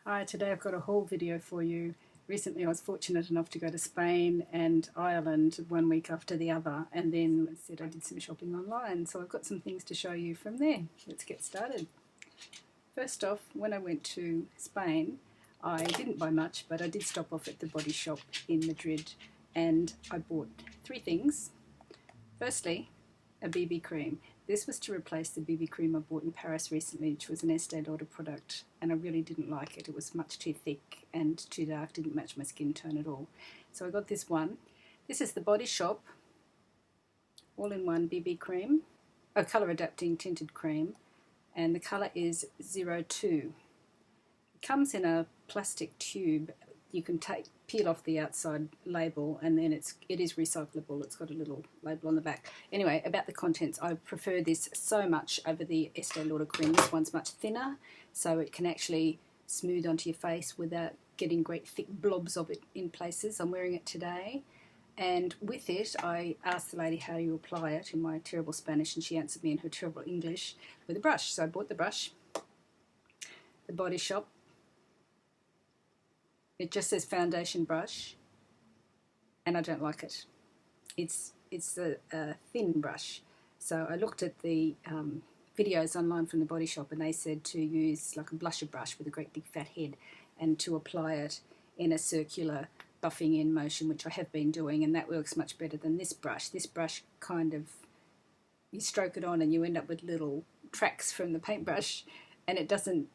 Hi, today I've got a haul video for you. Recently I was fortunate enough to go to Spain and Ireland one week after the other, and then instead I did some shopping online, so I've got some things to show you from there. Let's get started. First off, when I went to Spain, I didn't buy much, but I did stop off at the Body Shop in Madrid and I bought three things. Firstly, a BB cream. This was to replace the BB cream I bought in Paris recently, which was an Estee Lauder product, and I really didn't like it. It was much too thick and too dark, didn't match my skin tone at all. So I got this one. This is the Body Shop all-in-one BB cream, a colour adapting tinted cream, and the colour is 02. It comes in a plastic tube. You can peel off the outside label, and then it is recyclable. It's got a little label on the back. Anyway, about the contents, I prefer this so much over the Estee Lauder cream. This one's much thinner, so it can actually smooth onto your face without getting great thick blobs of it in places. I'm wearing it today, and with it I asked the lady how you apply it in my terrible Spanish, and she answered me in her terrible English with a brush. So I bought the brush, the Body Shop. It just says foundation brush, and I don't like it. It's a thin brush. So I looked at the videos online from the Body Shop, and they said to use like a blusher brush with a great big fat head and to apply it in a circular buffing in motion, which I have been doing, and that works much better than this brush. This brush kind of, you stroke it on and you end up with little tracks from the paintbrush, and it doesn't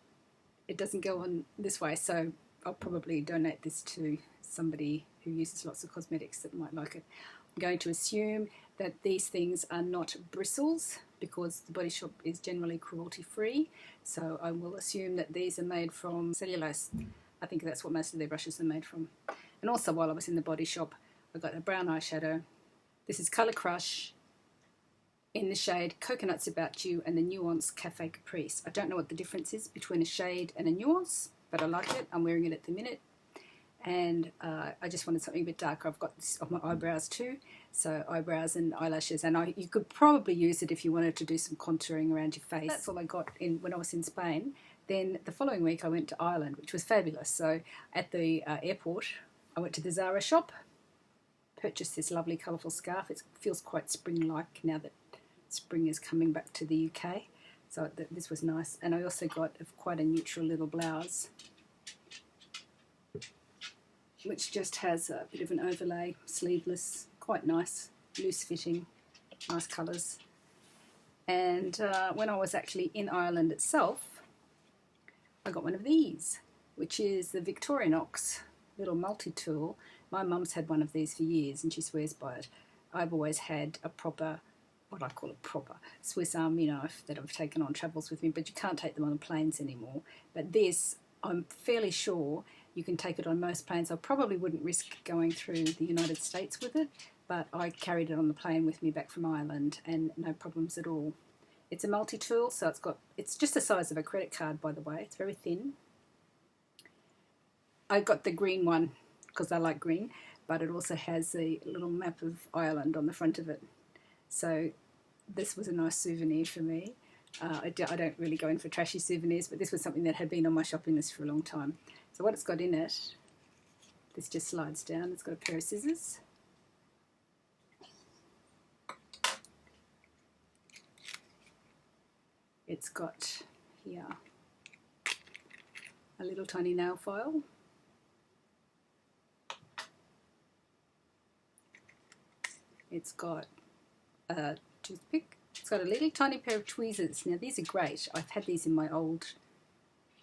go on this way. So I'll probably donate this to somebody who uses lots of cosmetics that might like it. I'm going to assume that these things are not bristles because the Body Shop is generally cruelty-free, so I will assume that these are made from cellulose. I think that's what most of their brushes are made from. And also, while I was in the Body Shop, I got a brown eyeshadow. This is Colour Crush in the shade Coconut's About You and the nuance Cafe Caprice. I don't know what the difference is between a shade and a nuance, but I like it. I'm wearing it at the minute, and I just wanted something a bit darker. I've got this on my eyebrows too, so eyebrows and eyelashes, and you could probably use it if you wanted to do some contouring around your face. That's all I got when I was in Spain. Then the following week I went to Ireland, which was fabulous. So at the airport I went to the Zara shop, purchased this lovely colourful scarf. It feels quite spring-like now that spring is coming back to the UK. So this was nice. And I also got quite a neutral little blouse, which just has a bit of an overlay, sleeveless, quite nice, loose fitting, nice colours. And when I was actually in Ireland itself, I got one of these, which is the Victorinox little multi-tool. My mum's had one of these for years and she swears by it. I've always had a proper, what I call a proper Swiss Army knife that I've taken on travels with me, but you can't take them on the planes anymore. But this, I'm fairly sure you can take it on most planes. I probably wouldn't risk going through the United States with it, but I carried it on the plane with me back from Ireland and no problems at all. It's a multi-tool, so it's just the size of a credit card, by the way. It's very thin. I got the green one because I like green, but it also has a little map of Ireland on the front of it. So this was a nice souvenir for me. I don't really go in for trashy souvenirs, but this was something that had been on my shopping list for a long time. So what it's got in it, this just slides down. It's got a pair of scissors. It's got here a little tiny nail file. It's got a toothpick. It's got a little tiny pair of tweezers. Now these are great. I've had these in my old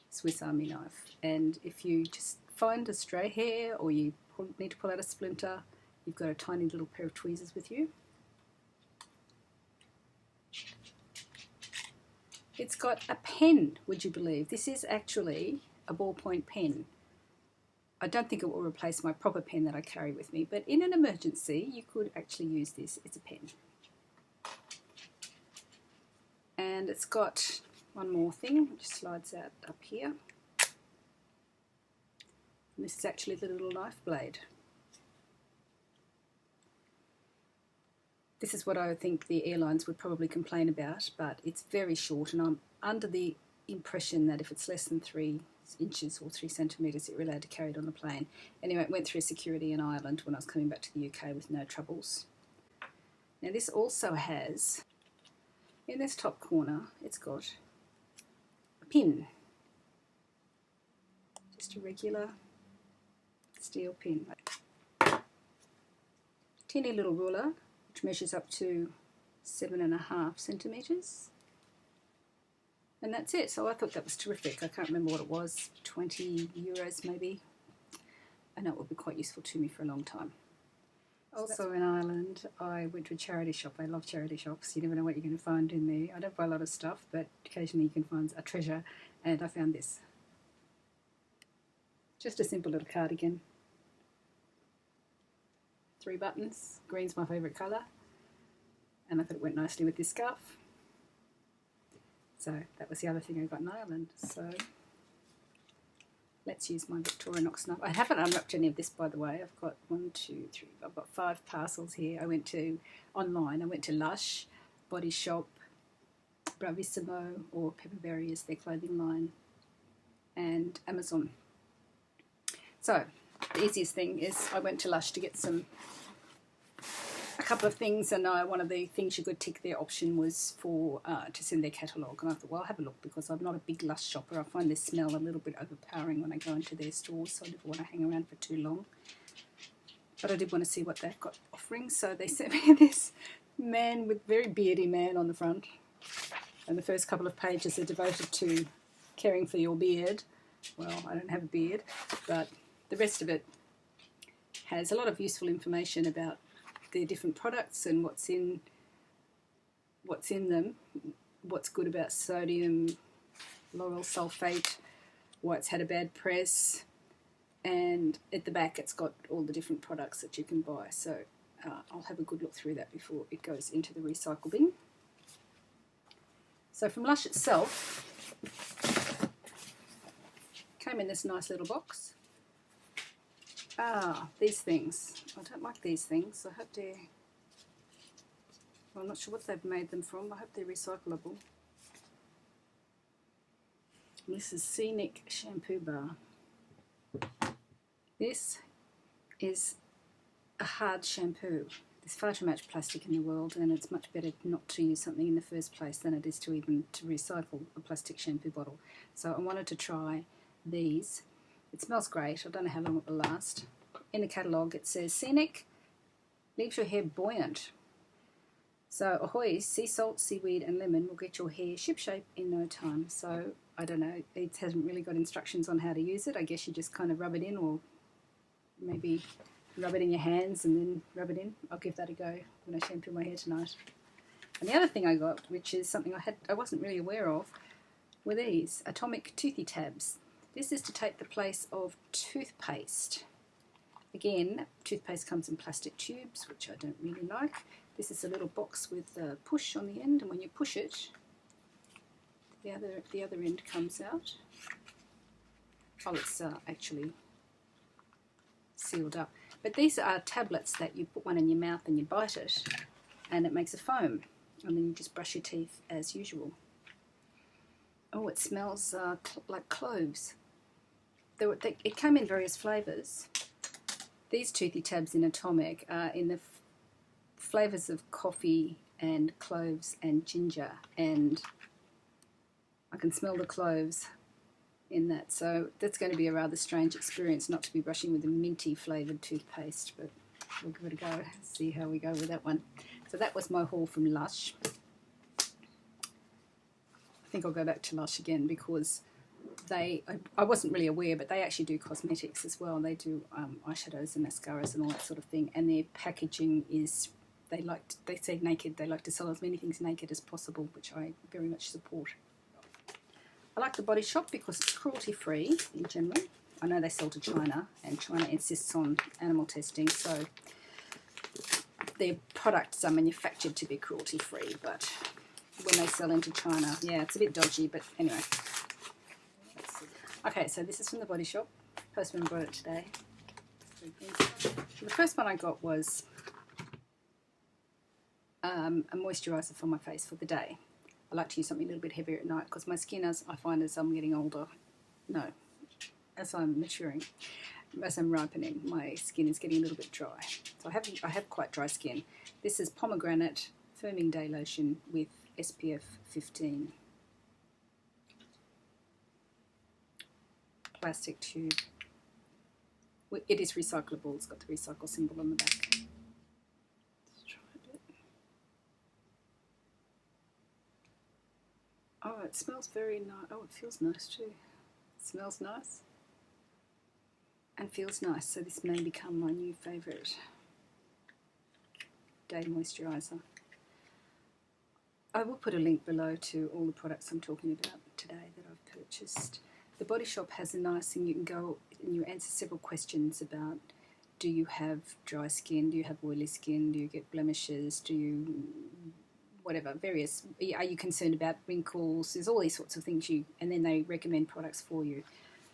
Swiss Army knife, and if you just find a stray hair or you need to pull out a splinter, you've got a tiny little pair of tweezers with you. It's got a pen, would you believe? This is actually a ballpoint pen. I don't think it will replace my proper pen that I carry with me, but in an emergency you could actually use this. It's a pen. And it's got one more thing, which slides out up here. And this is actually the little knife blade. This is what I think the airlines would probably complain about, but it's very short, and I'm under the impression that if it's less than 3 inches or 3 centimetres that you're allowed to carry it on the plane. Anyway, it went through security in Ireland when I was coming back to the UK with no troubles. Now this also has, in this top corner, it's got a pin. Just a regular steel pin. Teeny little ruler, which measures up to 7.5 centimetres. And that's it. So I thought that was terrific. I can't remember what it was, 20 euros maybe. I know it would be quite useful to me for a long time. Also in Ireland, I went to a charity shop. I love charity shops. You never know what you're going to find in there. I don't buy a lot of stuff, but occasionally you can find a treasure. And I found this. Just a simple little cardigan. 3 buttons. Green's my favourite colour. And I thought it went nicely with this scarf. So that was the other thing I got in Ireland. So let's use my Victorinox knife. I haven't unwrapped any of this, by the way. I've got 1, 2, 3. I've got 5 parcels here. I went to online. I went to Lush, Body Shop, Bravissimo, or Pepperberry is their clothing line, and Amazon. So the easiest thing is I went to Lush to get a couple of things, and one of the things you could tick their option was for to send their catalogue, and I thought, well, I'll have a look because I'm not a big Lush shopper. I find their smell a little bit overpowering when I go into their stores, so I never want to hang around for too long. But I did want to see what they've got offering, so they sent me this man with very beardy man on the front, and the first couple of pages are devoted to caring for your beard. Well, I don't have a beard, but the rest of it has a lot of useful information about their different products and what's in them, what's good about sodium lauryl sulfate, why it's had a bad press, and at the back it's got all the different products that you can buy. So I'll have a good look through that before it goes into the recycle bin. So from Lush itself, came in this nice little box. These things. I don't like these things. I hope they're... Well, I'm not sure what they've made them from. I hope they're recyclable. This is Scenic Shampoo Bar. This is a hard shampoo. There's far too much plastic in the world, and it's much better not to use something in the first place than it is to even to recycle a plastic shampoo bottle. So I wanted to try these. It smells great. I don't know how long it will last. In the catalogue it says Scenic leaves your hair buoyant. So ahoy, sea salt, seaweed and lemon will get your hair shipshape in no time. So I don't know, it hasn't really got instructions on how to use it. I guess you just kind of rub it in, or maybe rub it in your hands and then rub it in. I'll give that a go when I shampoo my hair tonight. And the other thing I got, which is something I wasn't really aware of, were these Atomic Toothy Tabs. This is to take the place of toothpaste. Again, toothpaste comes in plastic tubes, which I don't really like. This is a little box with a push on the end, and when you push it, the other end comes out. Oh, it's actually sealed up. But these are tablets that you put one in your mouth and you bite it, and it makes a foam, and then you just brush your teeth as usual. Oh, it smells like cloves. It came in various flavours. These Toothy Tabs in Atomic are in the flavours of coffee and cloves and ginger, and I can smell the cloves in that, so that's going to be a rather strange experience not to be brushing with a minty flavoured toothpaste, but we'll give it a go, see how we go with that one. So that was my haul from Lush. I think I'll go back to Lush again because I wasn't really aware, but they actually do cosmetics as well. They do eyeshadows and mascaras and all that sort of thing, and their packaging is, they say naked. They like to sell as many things naked as possible, which I very much support. I like the Body Shop because it's cruelty-free in general. I know they sell to China, and China insists on animal testing, so their products are manufactured to be cruelty-free, but when they sell into China, yeah, it's a bit dodgy, but anyway. Okay, so this is from the Body Shop. Postman brought it today. The first one I got was a moisturiser for my face for the day. I like to use something a little bit heavier at night because my skin, as I find as I'm getting older, no, as I'm maturing, as I'm ripening, my skin is getting a little bit dry. So I have quite dry skin. This is pomegranate firming day lotion with SPF 15. Plastic tube. It is recyclable. It's got the recycle symbol on the back. Let's try a bit. Oh, it smells very nice. Oh, it feels nice too. It smells nice and feels nice. So this may become my new favourite day moisturiser. I will put a link below to all the products I'm talking about today that I've purchased. The Body Shop has a nice thing. You can go and you answer several questions about, do you have dry skin, do you have oily skin, do you get blemishes, do you, whatever, various, are you concerned about wrinkles, there's all these sorts of things and then they recommend products for you.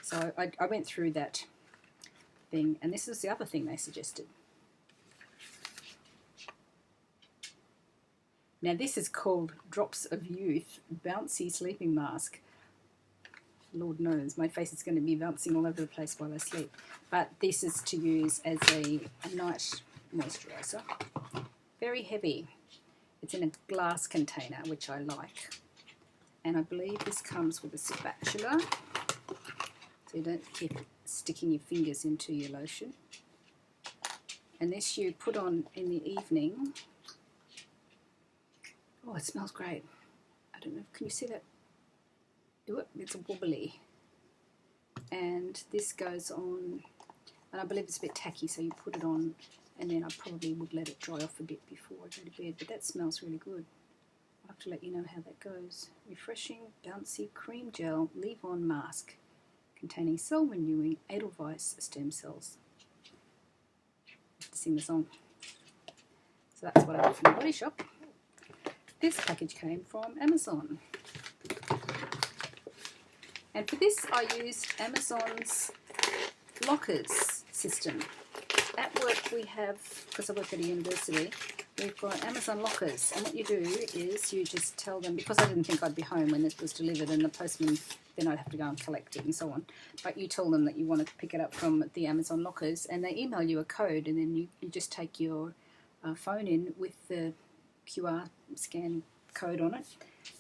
So I went through that thing, and this is the other thing they suggested. Now this is called Drops of Youth Bouncy Sleeping Mask. Lord knows, my face is going to be bouncing all over the place while I sleep. But this is to use as a night moisturiser. Very heavy. It's in a glass container, which I like. And I believe this comes with a spatula, so you don't keep sticking your fingers into your lotion. And this you put on in the evening. Oh, it smells great. I don't know, can you see that? It's wobbly. And this goes on, and I believe it's a bit tacky, so you put it on, and then I probably would let it dry off a bit before I go to bed, but that smells really good. I'll have to let you know how that goes. Refreshing, bouncy cream gel leave-on mask containing cell-renewing Edelweiss stem cells. Sing the song. So that's what I got from the Body Shop. This package came from Amazon. And for this I used Amazon's lockers system. At work we have, because I work at a university, we've got Amazon lockers, and what you do is you just tell them, because I didn't think I'd be home when this was delivered and the postman, then I'd have to go and collect it and so on, but you tell them that you want to pick it up from the Amazon lockers, and they email you a code, and then you just take your phone in with the QR scan code on it,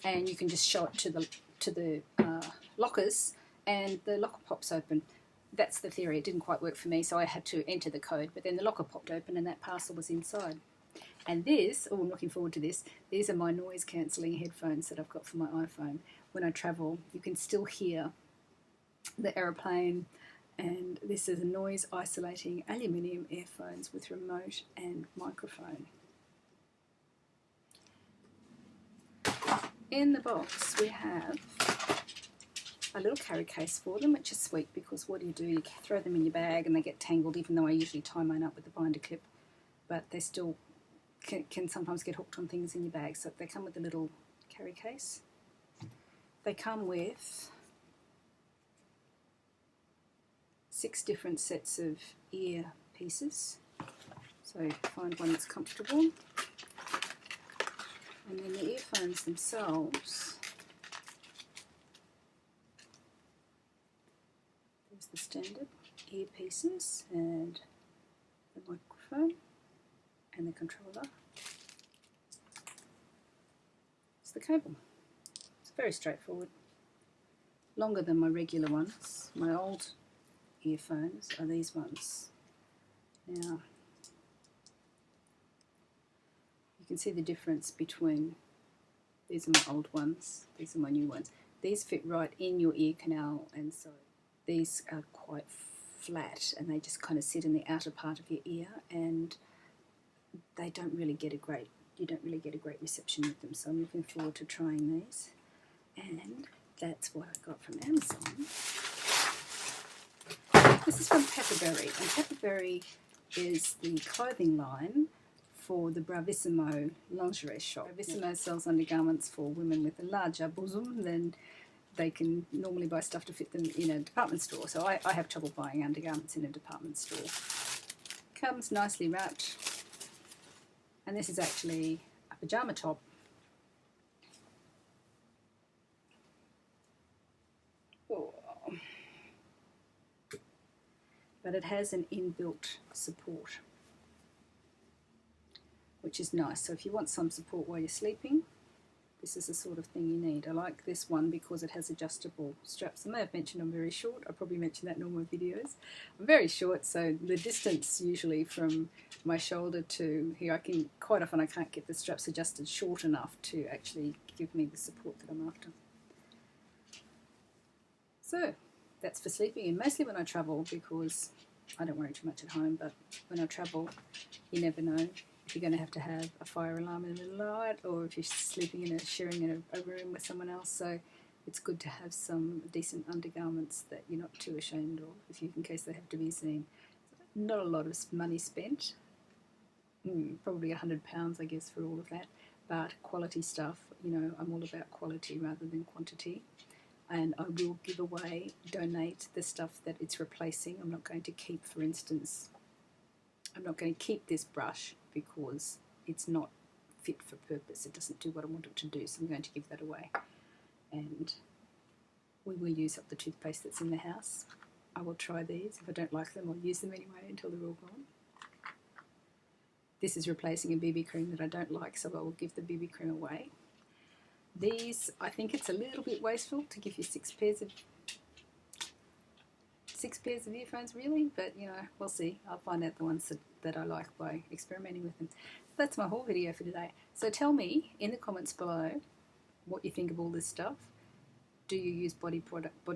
and you can just show it to the lockers, and the locker pops open. That's the theory. It didn't quite work for me, so I had to enter the code, but then the locker popped open and that parcel was inside. And this, oh, I'm looking forward to this, these are my noise cancelling headphones that I've got for my iPhone. When I travel, you can still hear the aeroplane, and this is a noise isolating aluminium earphones with remote and microphone. In the box we have a little carry case for them, which is sweet, because what do? You throw them in your bag and they get tangled, even though I usually tie mine up with the binder clip, but they still can sometimes get hooked on things in your bag. So they come with a little carry case. They come with 6 different sets of ear pieces, so find one that's comfortable. And then the earphones themselves, there's the standard earpieces and the microphone and the controller. It's the cable. It's very straightforward. Longer than my regular ones. My old earphones are these ones. Now, you can see the difference between, these are my old ones, these are my new ones. These fit right in your ear canal, and so these are quite flat and they just kind of sit in the outer part of your ear, and they don't really get a great, you don't really get a great reception with them. So I'm looking forward to trying these, and that's what I got from Amazon. This is from Pepperberry, and Pepperberry is the clothing line for the Bravissimo lingerie shop. Bravissimo sells undergarments for women with a larger bosom than they can normally buy stuff to fit them in a department store. So I have trouble buying undergarments in a department store. Comes nicely wrapped, and this is actually a pyjama top. Oh. but it has an inbuilt support, which is nice. So if you want some support while you're sleeping, this is the sort of thing you need. I like this one because it has adjustable straps. I may have mentioned I'm very short. I probably mentioned that in all my videos. I'm very short, so the distance usually from my shoulder to here, quite often I can't get the straps adjusted short enough to actually give me the support that I'm after. So that's for sleeping, and mostly when I travel, because I don't worry too much at home, but when I travel, you never know if you're going to have a fire alarm in the middle of the night, or if you're sharing in a room with someone else. So it's good to have some decent undergarments that you're not too ashamed of, in case they have to be seen. Not a lot of money spent, probably £100, I guess, for all of that, but quality stuff. You know, I'm all about quality rather than quantity. And I will donate the stuff that it's replacing. I'm not going to keep, for instance, I'm not going to keep this brush because it's not fit for purpose. It doesn't do what I want it to do, so I'm going to give that away. And we will use up the toothpaste that's in the house. I will try these. If I don't like them, I'll use them anyway until they're all gone. This is replacing a BB cream that I don't like, so I will give the BB cream away. These, I think it's a little bit wasteful to give you six pairs of earphones, really, but you know, we'll see. I'll find out the ones that I like by experimenting with them. That's my whole video for today. So tell me in the comments below what you think of all this stuff. Do you use Body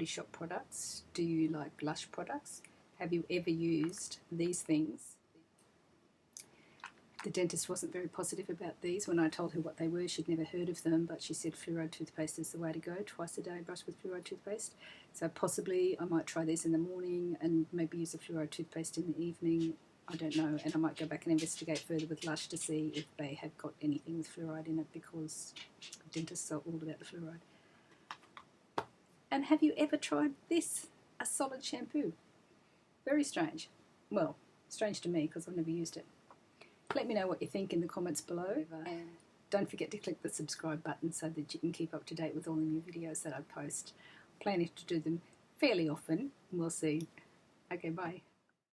Shop products? Do you like Lush products? Have you ever used these things? The dentist wasn't very positive about these. When I told her what they were, she'd never heard of them, but she said fluoride toothpaste is the way to go. Twice a day brush with fluoride toothpaste. So possibly I might try these in the morning and maybe use a fluoride toothpaste in the evening. I don't know. And I might go back and investigate further with Lush to see if they have got anything with fluoride in it, because dentists are all about the fluoride. And have you ever tried this? A solid shampoo. Very strange. Well, strange to me because I've never used it. Let me know what you think in the comments below, and don't forget to click the subscribe button so that you can keep up to date with all the new videos that I post. I'm planning to do them fairly often, we'll see. Okay, bye.